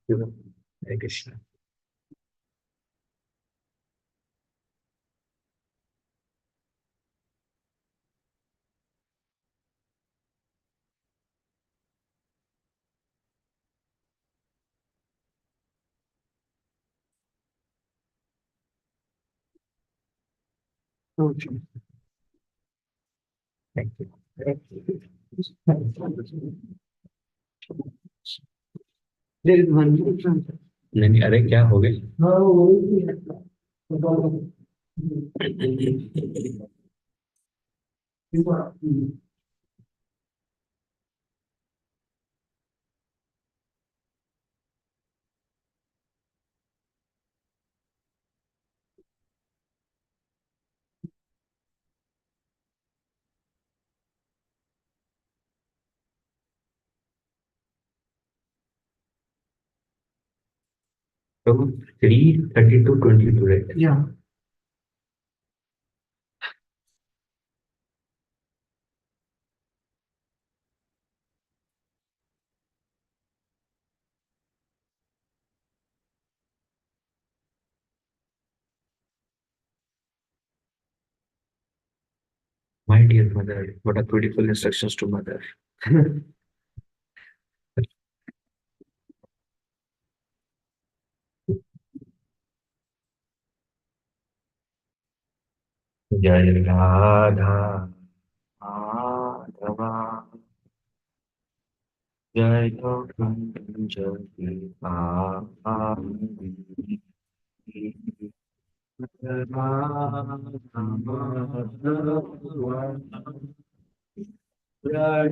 Hare Krishna. Okay. Thank you. There is one difference. नहीं नहीं, अरे क्या हो गया? हाँ वही है। तो 3:32:22, right? Yeah. My dear mother, what a beautiful instructions to mother. जय राधा माधवा, जय गोविंद जय जय राधा माधवा, जय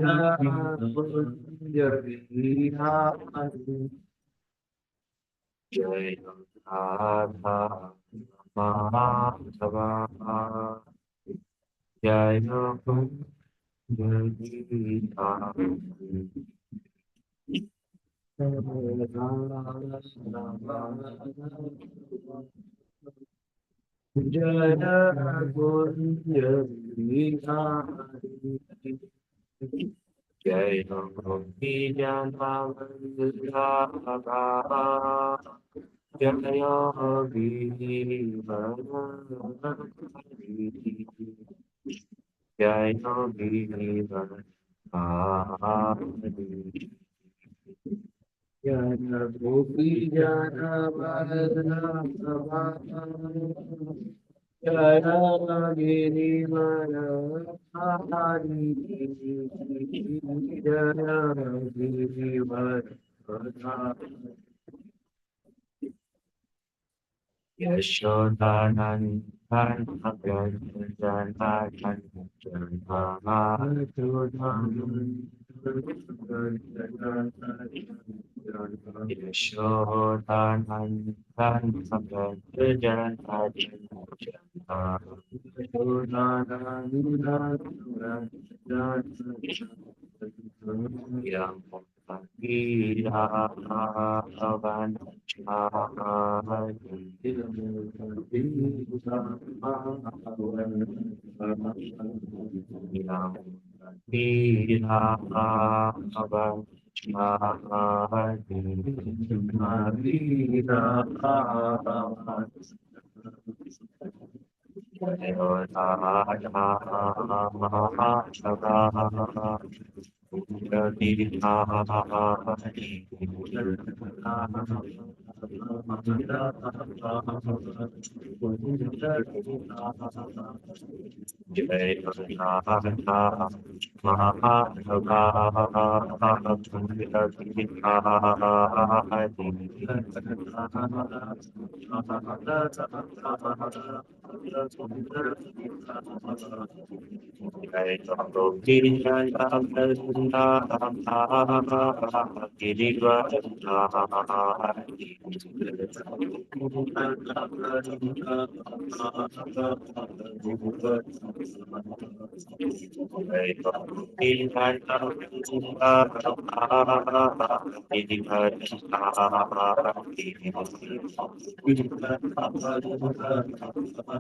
जय गोपी जनावल्लभा, जय जय गोपी जनावल्लभा, जय गिरिवरधारी, जय गिरिवरधारी। जय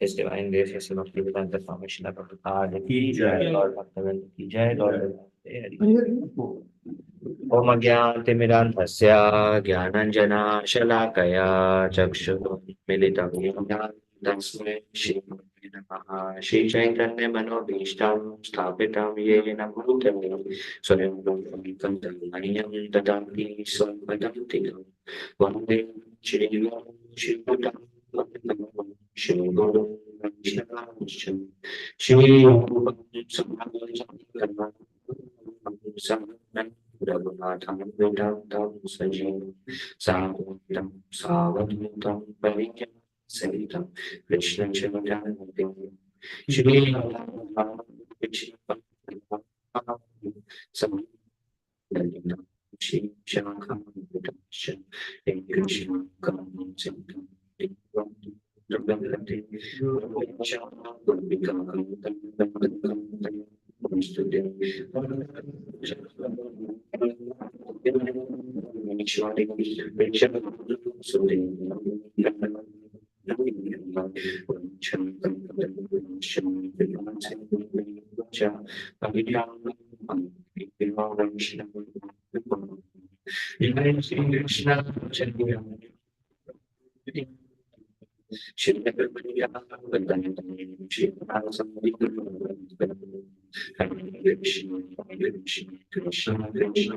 His divine grace has not given the formation of the card. Ki jai, Lord Bhaktavan ki jai, Lord. Om Agyantimirandhasya Jnananjana Shalakaya Chakshurmilitam Yena Tasmai Shri Gurave Namaha. Shri Chaitanya Manobhishtam Sthapitam Yena Bhutale Swayam Bhutale Kandalayam Dadati Swampadantikam Vande Shri Guru Shri Buddha Shri Guru Vaishnavamscha Shri Rupam Samhagam Raghunatham Vedantam Sajim Sagotam Savadutam Parijam Sahitam Krishna Chaitanya Shri Samadhinam Shri Shankam Vidashan Krishna Kam Sintam Rabbalati Krishna Shri Krishna Krishna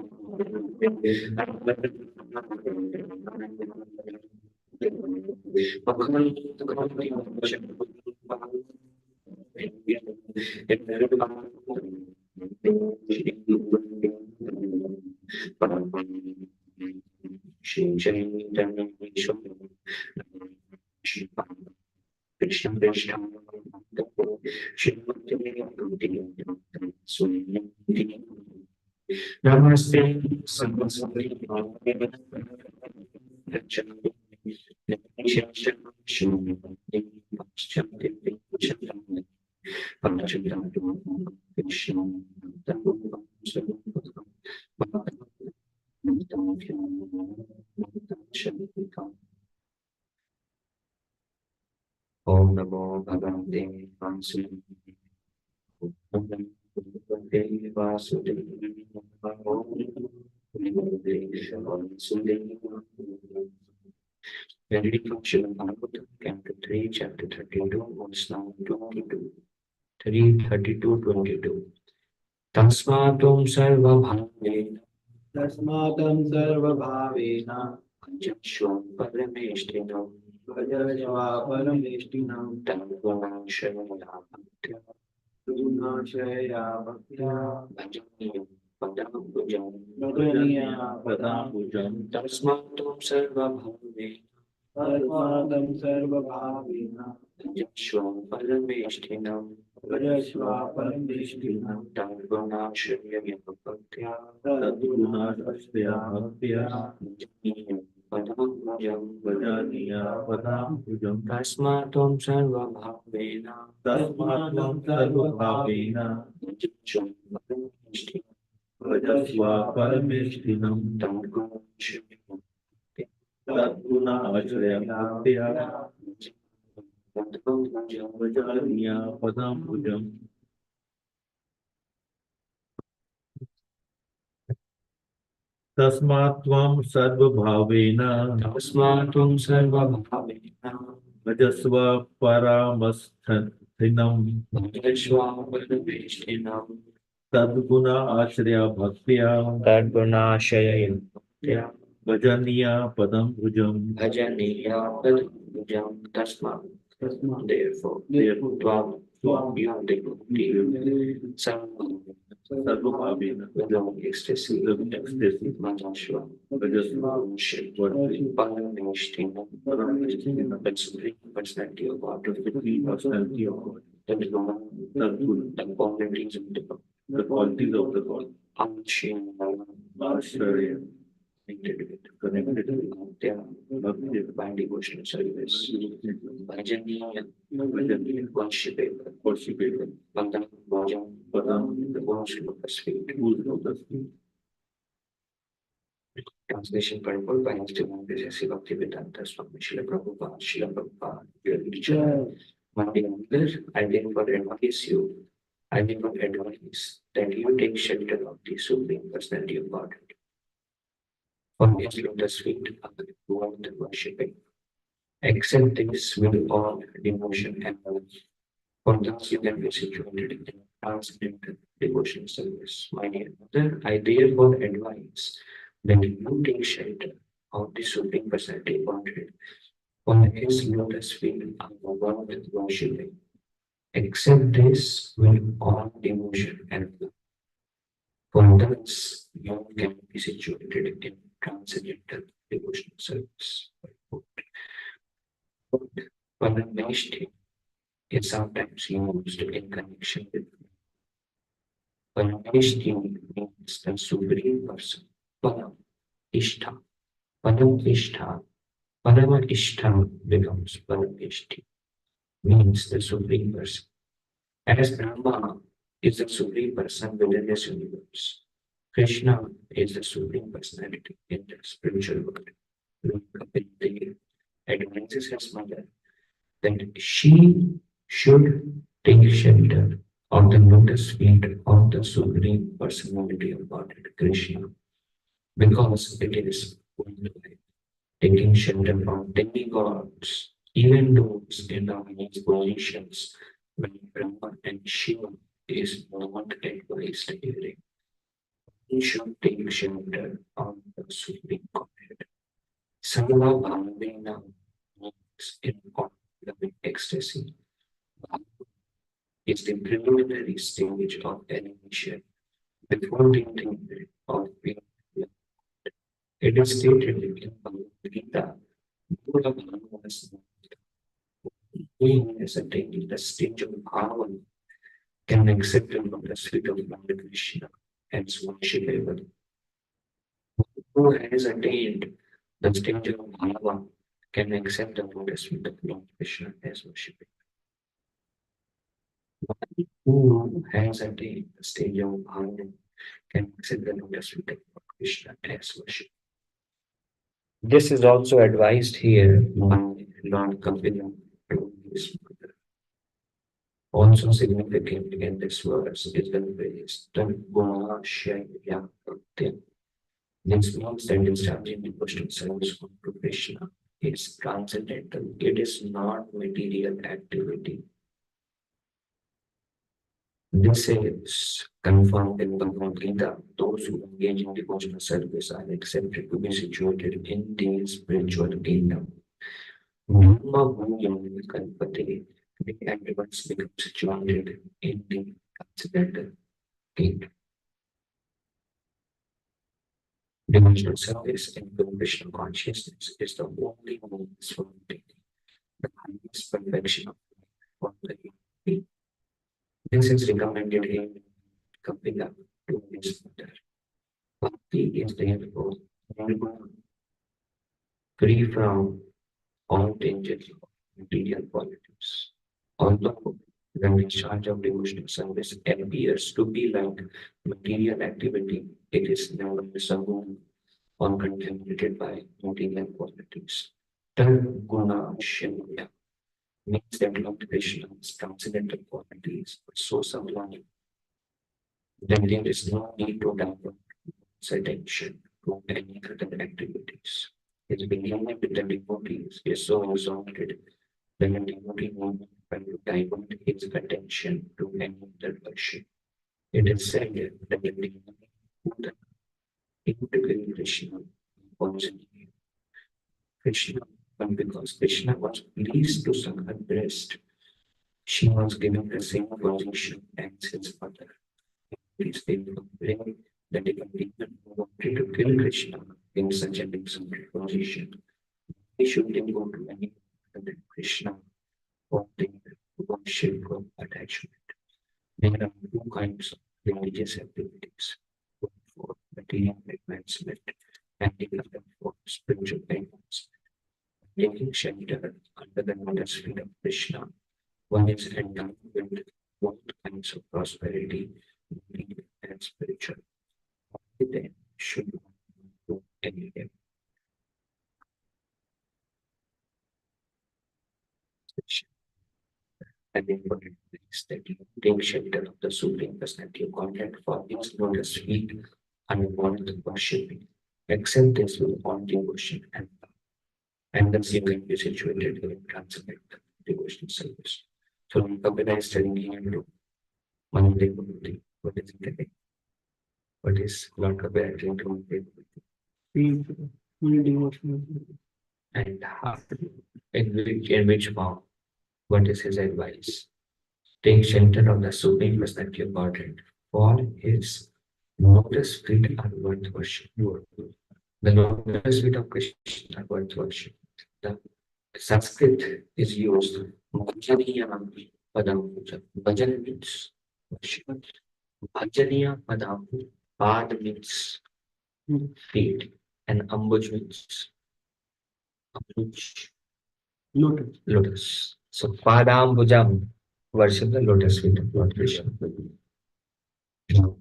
Namaste Saraswati Om Namo Bhagavate Vasudevaya Om Namo Vasudevaya Very function Bhagavatam, Canto 3, Chapter 32, verse now 22. 3:32-22. Tasmatum sarva bhavena Panchashvam parameshtinam Tanvanashaya bhaktya Bhajaniyam Tasmatum sarvabhavena Yashvam parameshtinam Tangunashriya bhaktya Tasmatum sarvabhavena Yashvam parameshtinam Tangunashriya Tadguna Acharya Bhaktya Vajaniya Padam Pujam Tasmatvam Sarvabhavena Vajasva Paramasthinam Tadguna Acharya Bhaktya Vajaniya Padam Pujam Tasma. Therefore, Tvam, you are the Sarvabhavena, without ecstasy, Majashva, worship, Parameshtina, but supreme personality of God, the supreme personality of God, that is the qualities of the God, Ashwarya, connected with Bhakti, by devotional service, Bhajaniya, worshipable, Padam, the worship of the Spirit. Translation purport by Instrument Sri Bhaktivedanta Swami Srila Prabhupada, your teacher. My dear mother, I therefore advise you, that you take shelter of the Supreme Personality of Godhead. For his lotus feet are worth worshipping. Accept this with all devotion and love. For thus you can be situated in transcendental devotion service. My dear mother, I therefore advise that you take shelter of the Supreme Personality of Godhead. For his lotus feet are worth worshipping. Accept this with all devotion and love. For thus you can be situated in transcendental devotional service. Parameshti is sometimes used in connection with Parameshti means the supreme person. Param Ishtha. Param Ishtha. Parama Ishtha becomes Parameshti, means the supreme person. As Brahma is the supreme person within this universe, Krishna is the supreme personality in the spiritual world. Kapil advises his mother that she should take shelter of the lotus feet of the supreme personality of Godhead, Krishna, because it is worthwhile. Taking shelter from demigods, even those in the highest positions, when Brahma and Shiva is not advised hearing. We should take shelter of the Supreme Godhead. Sarva Bhavena means in loving ecstasy. Bhava is the preliminary stage of animation before the attainment of being loved. It is stated in Bhagavad Gita, Mula Bhavas who has attained the stage of Bhava can accept the lotus feet of Lord Krishna as worshipable. Who has attained the stage of Bhava can accept the lotus feet of Lord Krishna as worshipable. Who has attained the stage of Bhava can accept the lotus feet of Lord Krishna as worship. This is also advised here by Lord Kapila to his mother. Also significant in this verse is the phrase Tangguna Shaya Bhakti. This means that discharging devotional service to Krishna is transcendental. It is not material activity. This is confirmed in Bhagavad Gita. Those who engage in devotional service are accepted to be situated in the spiritual kingdom. Brahma Bhuyam Kalpate, the advance become situated in the transcendental kingdom. Devotional service and Krishna consciousness is the only means for attaining the highest perfection of life for the human. This is recommended in Kapila to his mother. Bhakti is therefore free from all dangers of material qualities. Although the discharge of devotional service appears to be like material activity, it is never somehow uncontaminated by material qualities. Third guna shanya means that Lord Krishna's transcendental qualities are so sublime that there is no need to divert one's attention to any other activities. His beginning with the devotees is so exalted that the devotee will not to divert his attention to any other person. It is said that the devotee who into Krishna was Krishna, but because Krishna was pleased to suck her breast, she was given the same position as his mother. Please they complain that if a demon wanted to kill Krishna in such an exemplary position, he shouldn't go to any other Krishna or the worship of attachment. There are two kinds of religious activities, one for material advancement and the other for spiritual advancement. Taking shelter under the lotus feet of Krishna, one is endowed with both kinds of prosperity, material and spiritual. Only then should one go anywhere. And important is that you take shelter of the Supreme Personality of Godhead for his lotus feet and want worshipping. Accept this with all devotion and love. And thus you can be situated in transcendental devotional service. So Kapila is telling here to Mandevabuddhi. What is it again? What is Lord Kapila telling to Mandevabuddhi? Only devotional. And how, in which form? What is his advice? Take shelter of the Supreme Personality of Godhead, for his lotus feet are worth worship. The lotus feet of Krishna are worth worship. The Sanskrit is used. Bhajaniya padam puja. Bhajan means worship. Bhajaniya padam. Pad means feet, and ambuj means ambuj. Lotus. So padam bhujam. Worship the lotus feet of Lord Krishna. Now,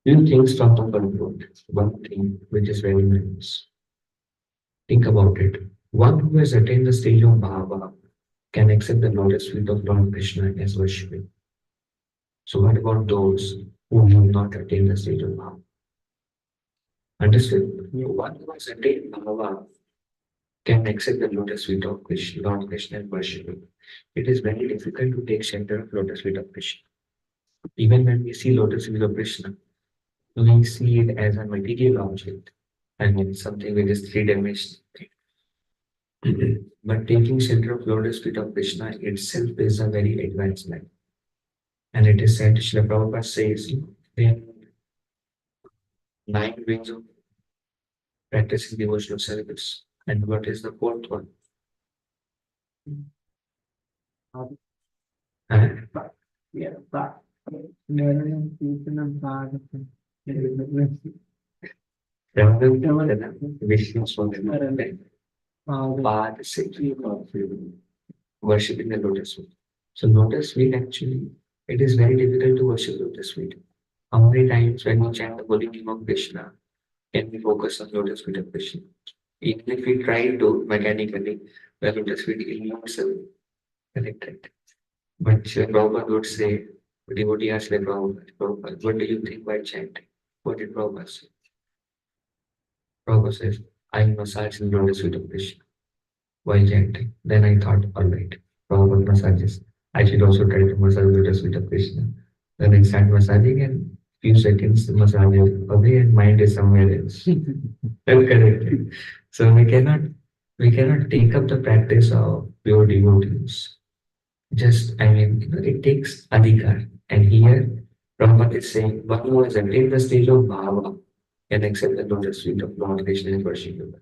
few things from the conclude. One thing which is very nice. Think about it. One who has attained the stage of Bhava can accept the lotus feet of Lord Krishna as worshipping. So what about those who have not attained the stage of Bhava? Understood? One who has attained Bhava can accept the lotus feet of Krishna, Lord Krishna and worship him. It is very difficult to take shelter of lotus feet of Krishna. Even when we see lotus feet of Krishna, we see it as a material object. I mean, something which is three-dimensional. But taking shelter of lotus feet of Krishna itself is a very advanced life. And it is said, Srila Prabhupada says, there are 9 ways of practicing devotional service. And what is the fourth one? Worshipping the lotus feet. So lotus feet actually, it is very difficult to worship lotus feet. How many times when we chant the holy name of Krishna, can we focus on lotus feet of Krishna? Even if we try to mechanically, the lotus feet is not so connected. But Srila Prabhupada would say, devotee asked Srila Prabhupada, what do you think by chanting? What did Prabhupada say? Prabhupada says, I massage the lotus feet of Krishna while chanting. Then I thought, all right, Prabhupada massages. I should also try to massage the lotus feet of Krishna. Then I start massaging and few seconds the massage is away and mind is somewhere else. Correct. So we cannot take up the practice of pure devotees. Just, I mean, it takes adhikar. And here Prabhupada is saying, one who has attained the stage of bhava can accept the lotus feet of Lord Krishna and worship him.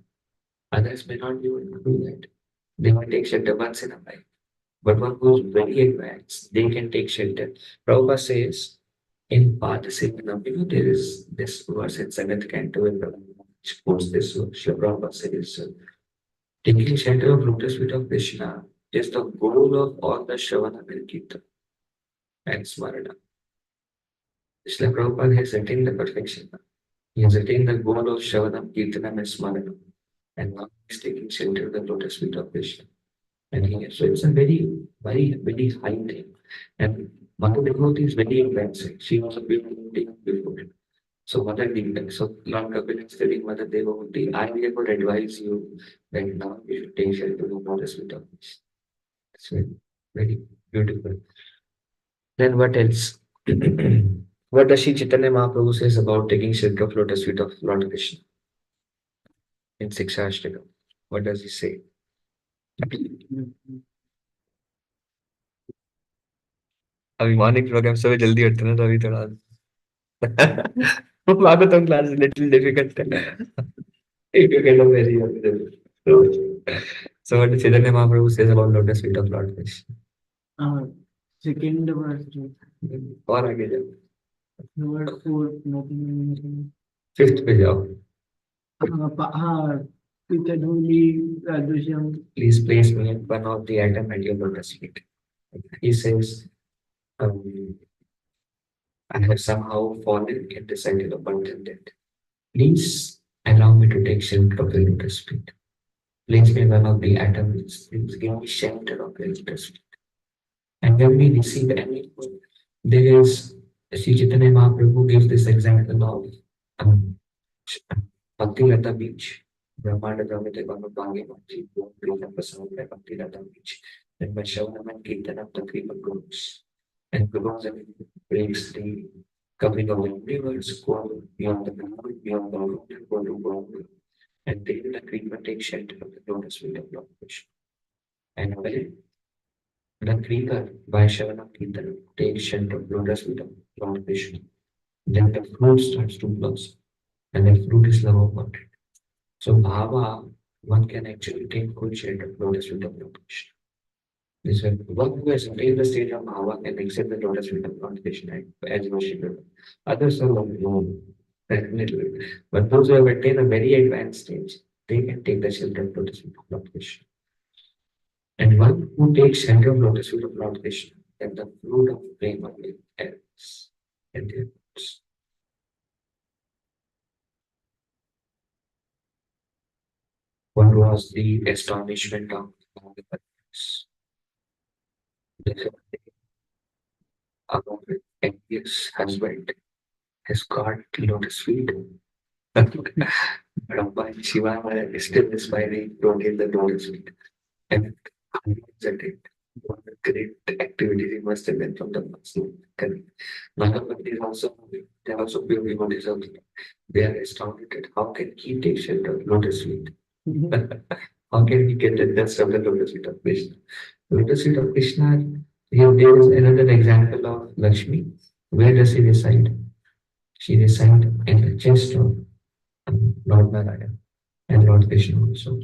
Others may not be able to do that. They might take shelter once in a while. But one who is very advanced, they can take shelter. Prabhupada says in Padasivanam, there is this verse in 7th canto where Prabhupada quotes this verse. Srila Prabhupada says, taking shelter of lotus feet of Krishna is the goal of all the Shravana and Kirtan and Smarana. Srila Prabhupada has attained the perfection. He has attained the goal of Shravanam, Kirtanam, and Smaranam. And now he is taking shelter of the lotus feet of Krishna. And he so it's a very high thing. And Mother Devotee is very advanced. She was a Devotee before. So Mother Devotee, so Lord Kapil is telling Mother Devotee, I would advise you that now you should take shelter of the lotus feet of Krishna. It's very beautiful. Then what else? What does Shri Chaitanya Mahaprabhu says about taking shelter of lotus feet of Lord Krishna in Sikshastakam? What does he say? अभी morning program सुबह जल्दी उठते ना तो अभी थोड़ा Bhagavatam class is little difficult. If you get a very so what does Chaitanya Mahaprabhu says about lotus feet of Lord Krishna? Second verse और आगे जाओ थर्ड फोर्थ नथिंग फिफ्थ पे जाओ हाँ पितधूली सदृशम Please place me in one of the atom at your lotus feet. He says, I have somehow fallen in the cycle of birth and death. Please allow me to take shelter of the lotus feet. Place me in one of the atoms. Please give me shelter of the lotus feet. And when we receive any food, there is Sri Chaitanya Mahaprabhu gives this example of Bhakti Lata Beach. Brahmanda Brahmite Bhava Bhagi Bhakti Krishna Prasad Bhakti Lata Beach. Then by Shavanam and Kirtanam the Kripa grows. And grows and breaks the covering of the universe, go beyond the ground, beyond the world, and go to God. And there the Kripa takes shelter of the lotus feet of Lord Krishna. And when the Kripa by Shavanam Kirtanam takes shelter of lotus feet of Lord Krishna, then the fruit starts to blossom. And the fruit is love of God. So Bhava, one can actually take full shelter of lotus feet of Lord Krishna. This is one who has attained the stage of Bhava can accept the lotus feet of Lord Krishna as worshipper. Others are unknown, definitely. But those who have attained a very advanced stage, they can take the shelter of lotus feet of Lord Krishna. And one who takes shelter of lotus feet of Lord Krishna, then the fruit of prema will ends in their roots. What was the astonishment of the Pandits? Our envious husband has got lotus feet. Brahma and Shiva are still aspiring to get the lotus feet. And it. What a great activity he must have been from the Muslim. Correct. Nagapati is also, they are also pure devotees of Lord. They are astounded at how can he take shelter of lotus feet? How can he get the dust of the lotus feet of Krishna? Lotus feet of Krishna, here there is another example of Lakshmi. Where does she reside? She resides in the chest of Lord Narayana and Lord Krishna also.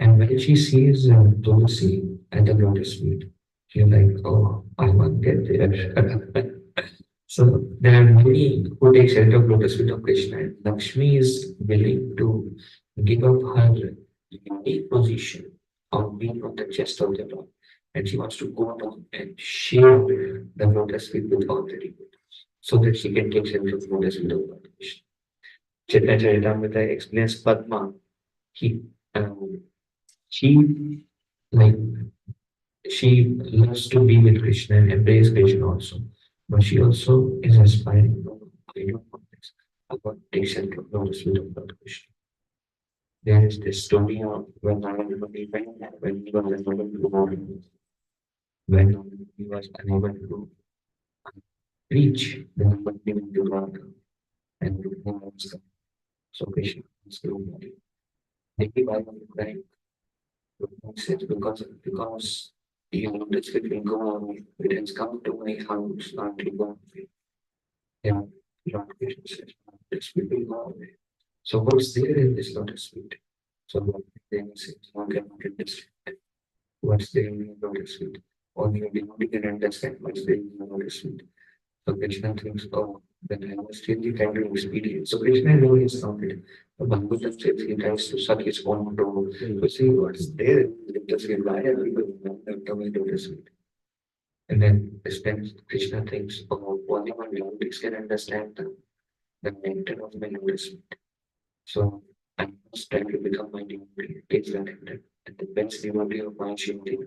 And when she sees Tulsi at the lotus feet, she's like, oh, I want to get there. So there are many who take shelter of lotus feet of Krishna. And Lakshmi is willing to give up her unique position of being on the chest of the Lord. And she wants to go down and share the lotus feet with all the devotees so that she can take shelter of lotus feet of Lord Krishna. Chaitanya Charitamrita explains Padma. He, she like she loves to be with Krishna and embrace Krishna also, but she also is aspiring to about take shelter of lotus feet of Lord Krishna. There is this story of when Narayana when he was unable to go, when he was unable to reach the continuing to God and to him. So Krishna was going. Maybe by crying because you know this will go on. It has come to my house, not to go. Yeah, Lord Krishna says, "Lotus feet will go away." So what's there in this lotus feet? So then he says, one cannot understand what's there in the lotus feet. Only a devotee can understand what's there in the lotus feet. So Krishna thinks, oh, then I must really try to experience. So Krishna knows his confident. The Bhagavatam says he tries to suck his own toe to see what's there in the lotus feet. Why are people not coming to lotus feet? And then Krishna thinks, oh, only one devotees can understand the nectar of my lotus feet. So I must try to become my devotee, taste the nectar, and the best devotee of my Shinti.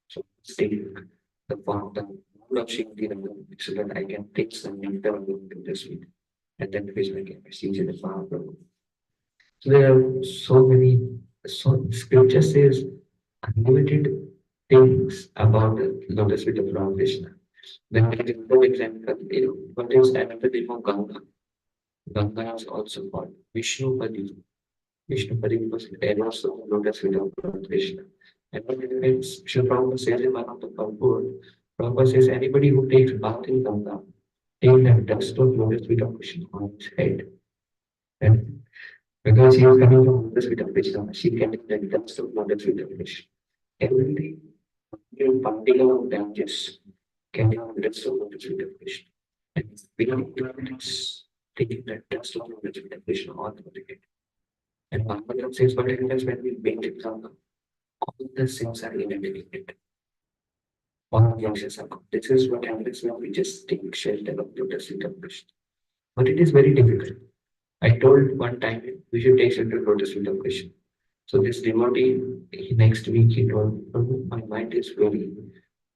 So stay the form, the mood of Shinti, so that I can taste the nectar of the lotus feet. And then Krishna can receive the form of Prabhu. So there are so many, so scripture says unlimited things about the lotus feet of Lord Krishna. Then there is another example, what is another name of Ganga? Ganga is also called Vishnu Padi. Vishnu Padi was arrows of the lotus feet of Lord Krishna. And what it means, Sri Prabhupada says in one of the purport, Prabhupada says anybody who takes bath in Ganga, take the dust of lotus feet of Krishna on his head. And because he is coming from lotus feet of Krishna, she can take the dust of lotus feet of Krishna. Every day, in particular damages can have the dust of lotus feet of Krishna. And we don't do this, taking the dust of lotus feet of Krishna on the head. And Bhagavatam says, what happens when we paint it Ganga? All the sins are eliminated. All the actions are gone. This is what happens when we just take shelter of lotus feet of Krishna. But it is very difficult. I told one time we should take shelter of lotus feet of Krishna. So this devotee, next week he told, "Prabhu, my mind is very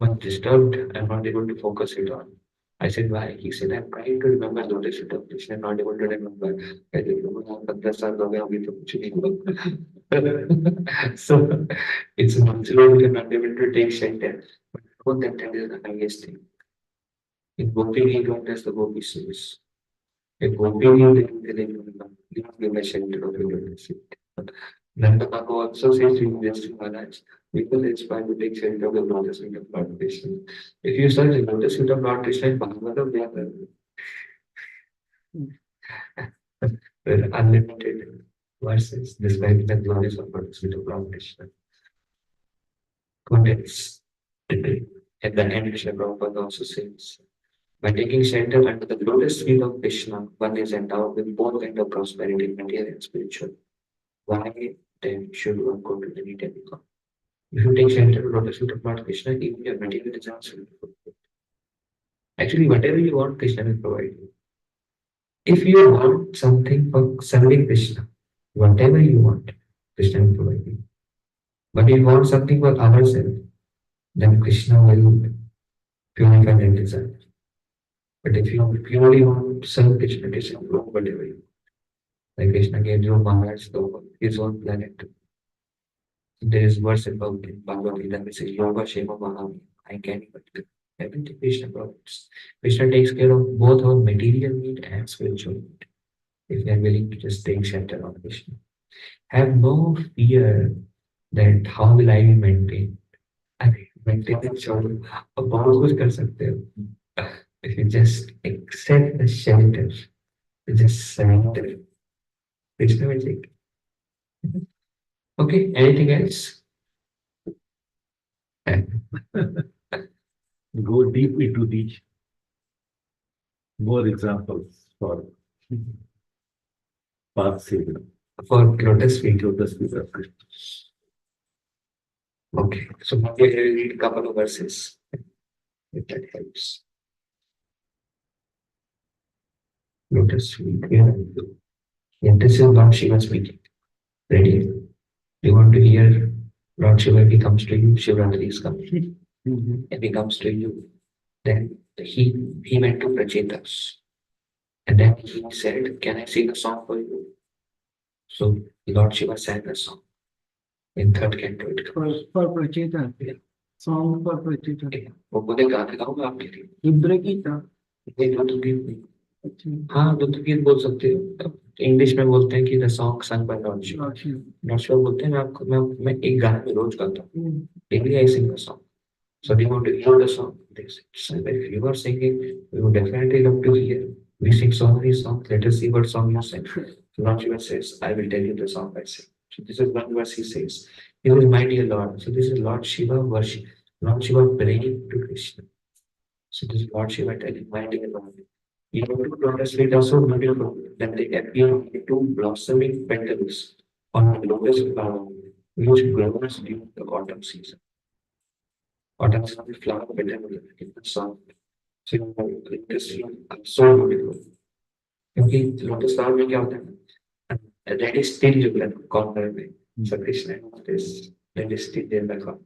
much disturbed. I'm not able to focus it on." I said, why? He said, I'm trying to remember lotus feet of Krishna, not able to remember. I said, "Prabhu, 15 साल हो गए, अभी तो कुछ नहीं हुआ." So it's natural you're not able to take shelter. But know that is the highest thing. In Gopi Gita, as the Gopi says, if Gopi Gita, please give me shelter of your lotus feet. Nanda Baba also says to Indus Maharaj, people inspired to take shelter of the lotus feet of Lord Krishna. If you search the lotus feet of Lord Krishna in Bhagavatam, there are unlimited verses describing the glories of lotus feet of Lord Krishna. Contents. At the end, Krishna Prabhupada also says, by taking shelter under the lotus feet of Krishna, one is endowed with both kind of prosperity, material and spiritual. Why then should one go to any temple? If you take shelter of lotus feet of Lord Krishna, even your material desires will be fulfilled. Actually, whatever you want, Krishna will provide you. If you want something for serving Krishna, whatever you want, Krishna will provide you. But if you want something for ourselves, then Krishna will purify that desire. But if you purely want to serve Krishna, Krishna will provide whatever you want. Like Krishna gave Dhruva Maharaj his own planet. There is verse about Bhagavad Gita which says, Yoga Shema Mahami, I can but everything Krishna provides. Krishna takes care of both our material need and spiritual need. If we are willing to just take shelter of Krishna. Have no fear that how will I be maintained. अरे maintenance छोड़ो अब बहुत कुछ कर सकते हो. If you just accept the shelter, you just surrender. Krishna will take. Okay, anything else? Go deep into the more examples for path saving. For lotus feet. Lotus feet of Krishna. Okay, so now we will read a couple of verses. If that helps. Lotus feet. Yeah, this is Lord Shiva speaking. Ready? You want to hear Lord Shiva if he comes to you, Shivratri is coming. If he comes to you, then he went to Prachetas. And then he said, can I sing a song for you? So Lord Shiva sang a song in third canto. For Pracheta. Yeah. Song for Pracheta. वो बोले गाना गाऊंगा आपके लिए. रुद्र गीता. नहीं रुद्र गीत नहीं. हाँ रुद्र गीत बोल सकते हो. इंग्लिश में बोलते हैं कि the song sung by Lord Shiva. Lord Shiva बोलते हैं मैं एक गाने में रोज गाता हूँ. Daily I sing the song. So do you want to hear the song? this. So if you are singing, we would definitely love to hear. We sing so many songs. Let us see what song you sing. So Lord Shiva says, I will tell you the song I sing. So this is one verse he says, "You is my dear Lord." So this is Lord Shiva worship, Lord Shiva praying to Krishna. So this is Lord Shiva telling, my dear Lord. You know, two lotus feet are so beautiful that they appear like two blossoming petals on a lotus flower, which grows during the autumn season. Autumn season flower petal in the sun. So you know, lotus feet are so beautiful. क्योंकि lotus flower में क्या होता है red still जो corner में so Krishna is red still in the corner.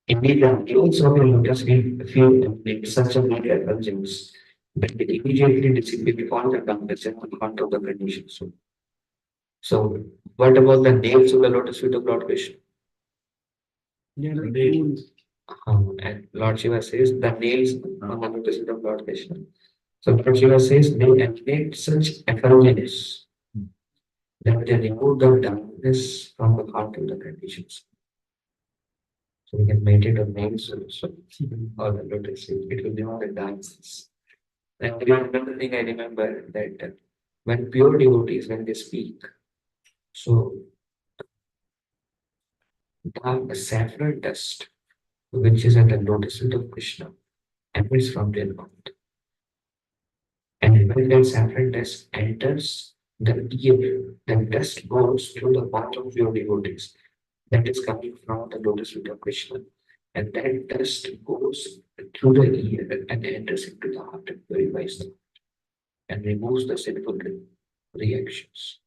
Indeed, the guilt of a lotus feel in such a great effulgence that it immediately dissipates all the darkness and the heart of the conditioned soul. So, what about the nails of the lotus feet of Lord Krishna? Yeah, like Nail. tools. And Lord Shiva says the nails on the lotus feet of Lord Krishna. So Lord Shiva says they emanate such effulgence that they remove the darkness from the heart of the conditions. So we can meditate on nails also, or the lotus feet. It will remove the darkness. And another thing I remember that when pure devotees, when they speak, so the saffron dust, which is at the lotus feet of Krishna, emits from their mouth. And when that saffron dust enters the ear, the dust goes through the mouth of pure devotees. That is coming from the lotus feet of Krishna. And that dust goes through the ear and enters into the heart and purifies the heart and removes the sinful reactions.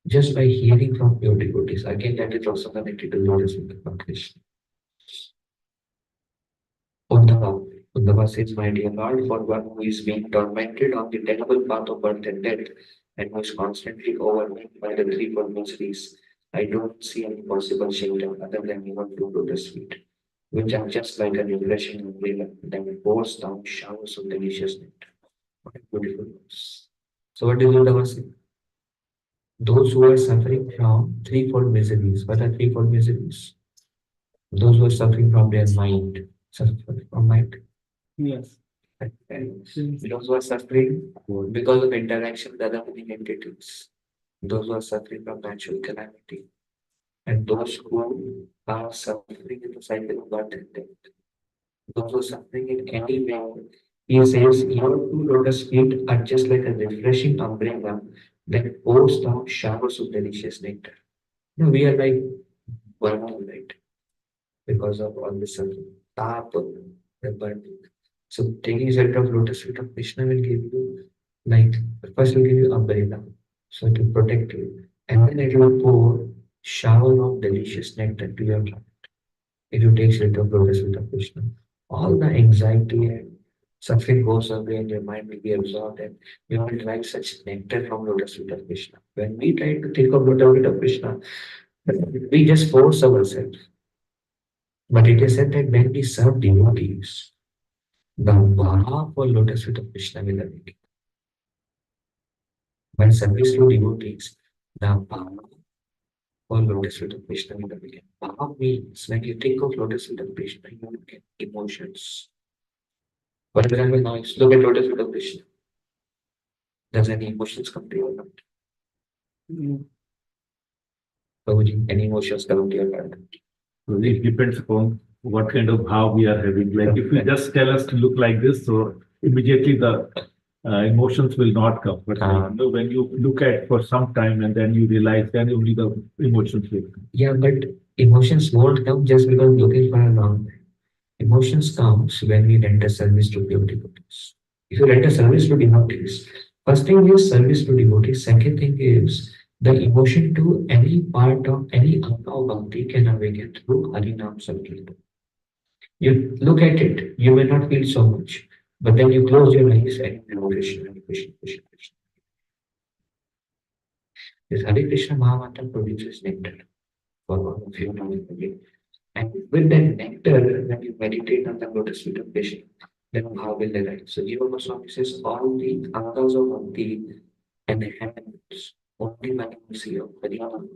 Just by hearing from pure devotees, again, that is also connected to lotus feet of Krishna. Uddhava says, my dear Lord, for one who is being tormented on the terrible path of birth and death, and who is constantly overwhelmed by the threefold miseries, I don't see any possible shelter other than even two lotus feet, which are just like a refreshing umbrella that pours down showers of delicious nectar. What a beautiful words. So what does Uddhava say? Those who are suffering from threefold miseries. What are threefold miseries? Those who are suffering from their mind, suffering from mind. Yes. And those who are suffering because of interaction with other living entities, those who are suffering from natural calamity, and those who are suffering in the cycle of birth and death, those who are suffering in any way. He says, your two lotus feet are just like a refreshing umbrella that pours down showers of delicious nectar. Now we are like burning, right? Because of all this suffering. Tapa, the burning. So taking shelter of lotus feet of Krishna will give you like first will give you umbrella, so to protect you, and then it will pour shower of delicious nectar to your heart. If you take shelter of lotus feet of Krishna, all the anxiety and suffering goes away, and your mind will be absorbed, and you will derive such nectar from lotus feet of Krishna. When we try to think of lotus feet of Krishna, we just force ourselves. But it is said that when we serve devotees, the bhava for lotus feet of Krishna will awaken. When service to devotees, the bhava for lotus feet of Krishna will awaken. Bhava means when you think of lotus feet of Krishna, you will get emotions. For example, now let's look at lotus feet of Krishna. Does any emotions come to your mind? Mm. Prabhuji, any emotions come to your mind? So it depends upon what kind of how we are having. Like if you just tell us to look like this, so immediately the emotions will not come. But you know, when you look at for some time and then you realize, then only the emotions will come. Yeah, but emotions won't come just because looking for a long time. Emotions comes when we render service to pure devotees. If you render service to devotees, first thing is service to devotees. Second thing is the emotion to any part of any anga of bhakti can awaken through Harinam Sankirtan. You look at it, you may not feel so much, but then you close your eyes and you know Krishna, Krishna, Krishna, Krishna. This Hare Krishna Mahamantra produces nectar for all of you now again. And with that nectar, when you meditate on the lotus feet of Krishna, then how will they rise? So Jiva Goswami says all the angas of bhakti and the hands only by the mercy of Harinam.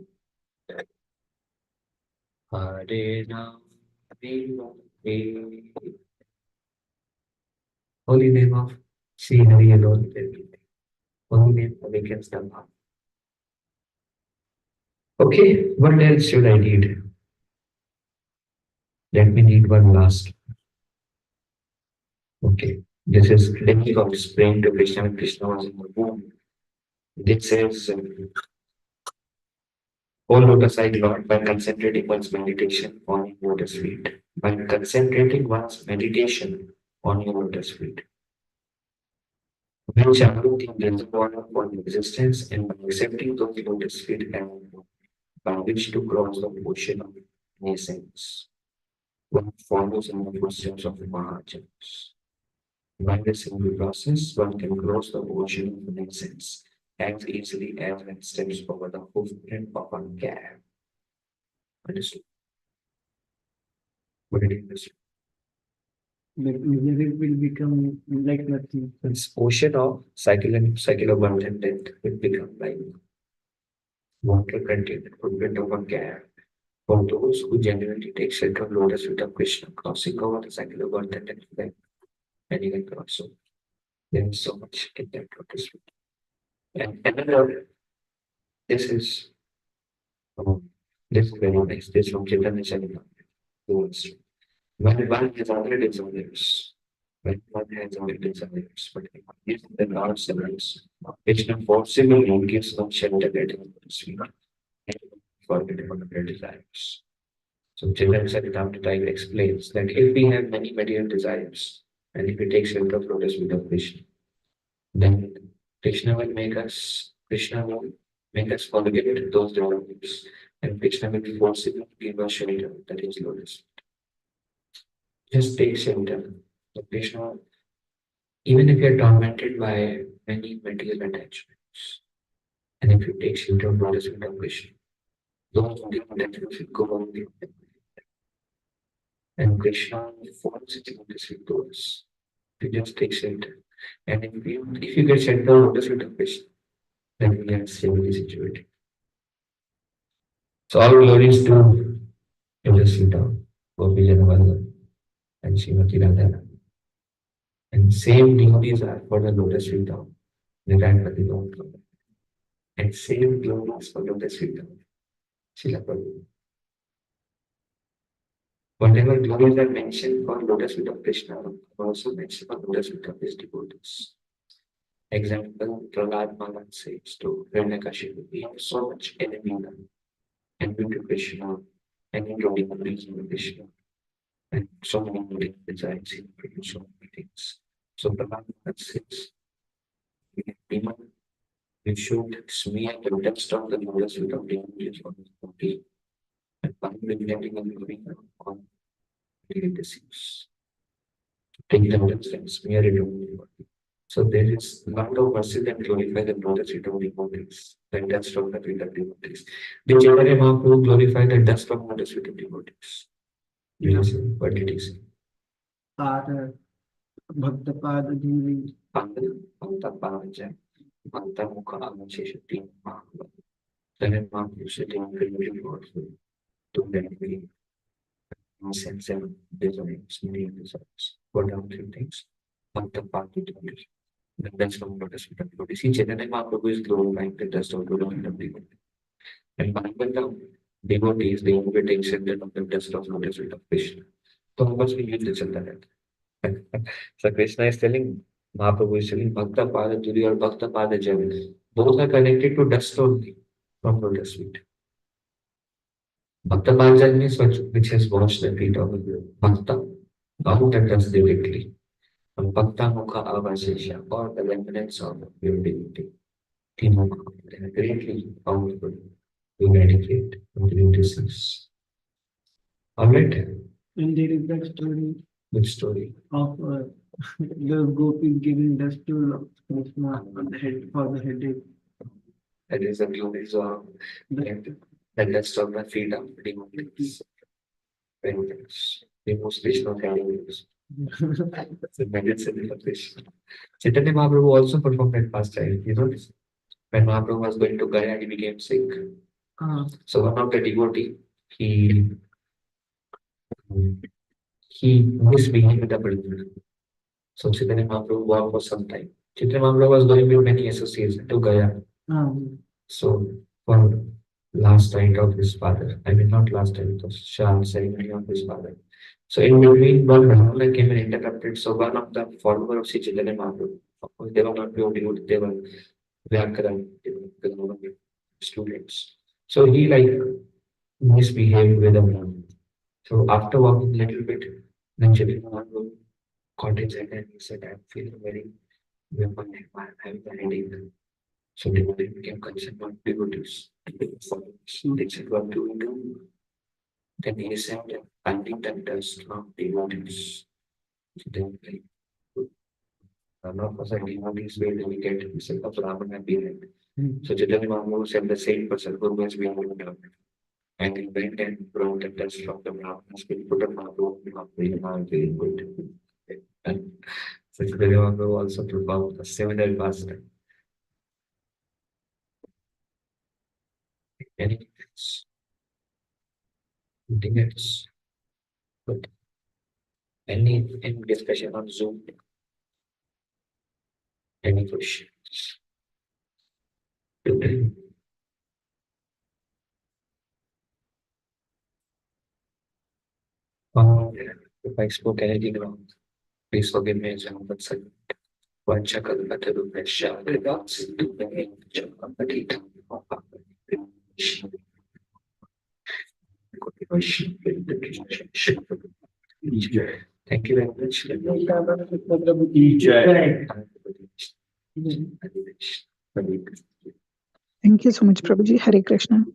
Hare Ram, Hare Ram, Holy name of Sri Hari alone will be there. Holy name awakens the heart. Okay, what else should I read? Let me read one last. Okay, this is demigod praying to Krishna when Krishna was in the womb. This says, O lotus-eyed Lord, by concentrating one's meditation on your lotus feet, by concentrating one's meditation on your lotus feet, when channeling the reservoir of one existence and by accepting those lotus feet and by which to cross the ocean of nascence, one follows in the footsteps of the Mahajans. By this single process, one can cross the ocean of nascence as easily as one steps over the hoofprint of a cat. Understood? What did you understand? Like it will become like nothing. This ocean of cycle of birth and death will become like water contained footprint of a cat. For those who genuinely take shelter of lotus feet of Krishna, crossing over the cycle of birth and death, then and you can cross. So there is so much in that lotus feet. And another, this is this is very nice. This from Chaitanya Charitamrita. When one has other desires, when one has other desires, but if there are desires, Krishna forcibly gives them shelter getting sweet and forgetting about their desires. So Chaitanya Charitamrita explains that if we have many material desires, and if we take shelter of lotus feet of Krishna, then Krishna will make us forget those desires, and Krishna will forcibly give us shelter, that is lotus. Just take shelter. So Krishna, even if you're tormented by many material attachments, and if you take shelter of lotus feet of Krishna, those attachments will go away. And Krishna forms its lotus feet to us. You just take shelter. And if you get shelter of lotus feet of Krishna, then we are safely situated. So all glories to Lotus feet of Gopi Janavalla and Srimati Radharani. And same devotees are for the lotus feet of Nirayapati Gopal. And same glories for lotus feet of Srila Prabhu. Whatever glories are mentioned for lotus feet of Krishna are also mentioned for lotus feet of his devotees. Example, Prahlad Maharaj says to Hiranyakashipu, we have so much enemy and to Krishna and into devotees of Krishna. And so many desires in so many things. So Prahlad Maharaj says, we should smear the dust of the lotus feet of devotees on his body and find the getting and living on daily disease. Take the dust and smear it on your body. So there is lot of mercy that glorify the lotus feet of devotees, the dust of the feet of devotees. The Chaitanya Mahaprabhu glorify the dust of lotus feet of devotees. Yes, what did he say? Pada, Bhakta Pada Dhuli. Bhakta Pada Bhakta Mukha Amasheshati Mahaprabhu. Then Mahaprabhu sitting very powerful to benefit sense and desires, many desires. What are three things? Bhakta Pada Dhuli. The dust of lotus feet of devotees. See, Chaitanya Mahaprabhu is glorifying the dust of lotus feet of devotees. And Bhagavad devotees, the invitation of the dust of lotus feet of Krishna. So how much we use this in that? So Krishna is telling, Mahaprabhu is telling Bhakta Pada Dhuli or Bhakta Pada Jal. Both are connected to dust only from lotus feet. Bhakta Pada Jal means which has washed the feet of Bhakta, out the dust directly. And Bhakta Mukha Avashesha or the remnants of your divinity. They are greatly powerful to eradicate material disease. Alright, And there is that story good story. of the gopis giving dust to Krishna on the head for the headache. That is the glories of the dust of the feet of devotees. Very nice. The most Krishna categories. The medicine of Krishna. Chaitanya Mahaprabhu also performed that pastime. You know this? When Mahaprabhu was going to Gaya, he became sick. So one of the devotee, he misbehaved with the brother. So Chaitanya Mahaprabhu walked for some time. Chaitanya Mahaprabhu was going with many associates to Gaya. So for last night of his father, I mean not last night, it was Shah ceremony of his father. So in between, one Brahmana came and interrupted. So one of the followers of Sri Chaitanya Mahaprabhu, of course, they were not pure devotees, they were Vyakaran, they were students. So he like misbehaved with the Brahmana. So after walking a little bit, then Chaitanya Mahaprabhu caught his head and he said, I'm feeling very weak, I'm having a headache. So devotee became concerned about devotees. They said, what do we do? Then he said, finding the dust of devotees. So then, like, none of us are devotees, where do we get? He said, a Brahmana behind. So Chaitanya Mahaprabhu said, the same person who was behind the and he went and brought the dust from the Brahmanas, we put a Mahaprabhu, very good. And so Chaitanya Mahaprabhu also performed a similar pastime. Anything else? Anything else? Good. Any discussion on Zoom? Any questions? If I spoke anything wrong, please forgive me as well. But one chakal bataru vesha, regards to the chakapatita. Thank you very much. Thank you so much, Prabhuji. Hare Krishna.